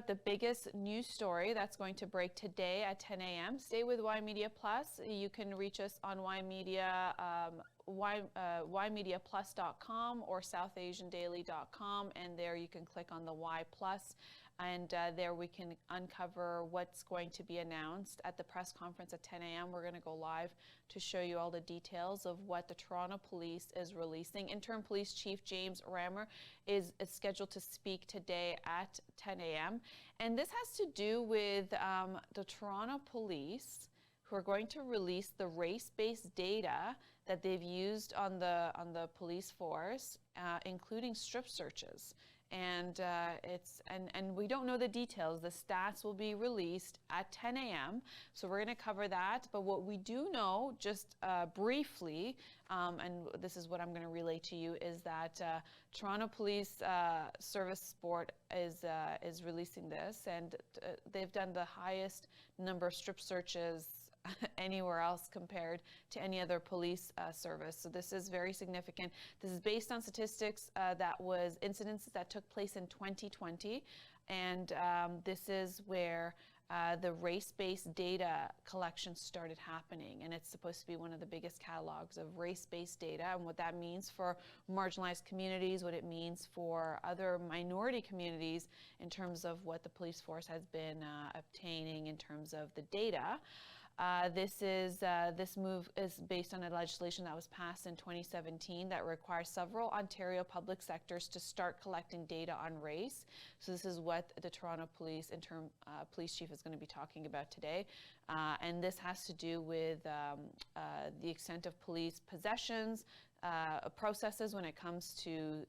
the biggest news story that's going to break today at 10 a.m. Stay with Y Media Plus. You can reach us on ymediaplus.com or southasiandaily.com, and there you can click on the Y Plus, and there we can uncover what's going to be announced at the press conference at 10 a.m. We're going to go live to show you all the details of what the Toronto Police is releasing. Interim Police Chief James Rammer is scheduled to speak today at 10 a.m. And this has to do with the Toronto Police, who are going to release the race-based data that they've used on the police force, including strip searches. And we don't know the details. The stats will be released at 10 a.m. So we're going to cover that. But what we do know, just briefly, and this is what I'm going to relay to you, is that Toronto Police Service Sport is releasing this, and they've done the highest number of strip searches anywhere else compared to any other police service. So this is very significant. This is based on statistics that was incidences that took place in 2020, and this is where the race-based data collection started happening, and it's supposed to be one of the biggest catalogs of race-based data, and what that means for marginalized communities, what it means for other minority communities in terms of what the police force has been obtaining in terms of the data. This move is based on a legislation that was passed in 2017 that requires several Ontario public sectors to start collecting data on race. So this is what the Toronto Police Interim Police Chief is going to be talking about today. And this has to do with the extent of police possessions, processes when it comes to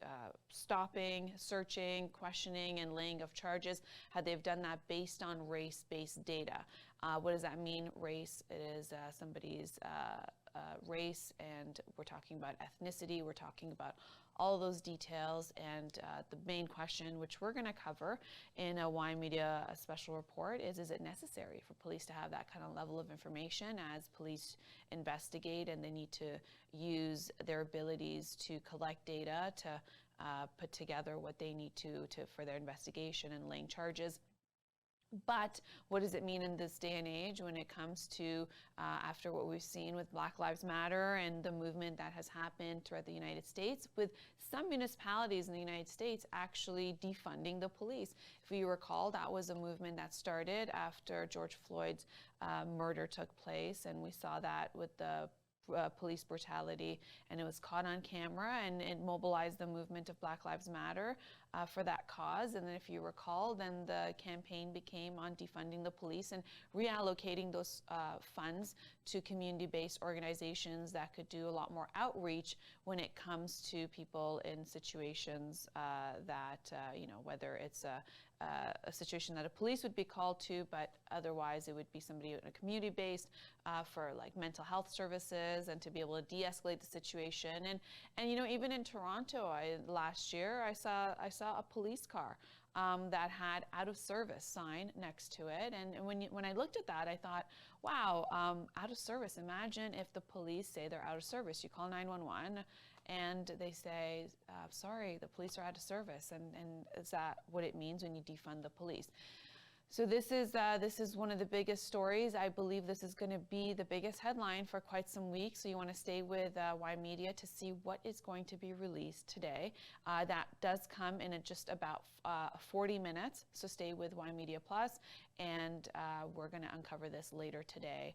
stopping, searching, questioning, and laying of charges, how they've done that based on race-based data. What does that mean? Race, it is somebody's race, and we're talking about ethnicity, we're talking about all of those details, and the main question, which we're going to cover in a Y Media special report, is it necessary for police to have that kind of level of information as police investigate, and they need to use their abilities to collect data to put together what they need to for their investigation and laying charges. But what does it mean in this day and age when it comes to, after what we've seen with Black Lives Matter and the movement that has happened throughout the United States, with some municipalities in the United States actually defunding the police? If you recall, that was a movement that started after George Floyd's murder took place, and we saw that with the police brutality, and it was caught on camera, and it mobilized the movement of Black Lives Matter for that cause. And then if you recall, then the campaign became on defunding the police and reallocating those funds to community-based organizations that could do a lot more outreach when it comes to people in situations that, whether it's a situation that a police would be called to, but otherwise it would be somebody in a community-based for like mental health services, and to be able to de-escalate the situation. And even in Toronto, last year I saw a police car that had out of service sign next to it, and when I looked at that, I thought, wow, out of service. Imagine if the police say they're out of service. You call 911 and they say, sorry, the police are out of service, and is that what it means when you defund the police? So this is one of the biggest stories. I believe this is going to be the biggest headline for quite some weeks. So you want to stay with Y Media to see what is going to be released today. That does come in just about 40 minutes. So stay with Y Media Plus, and we're going to uncover this later today.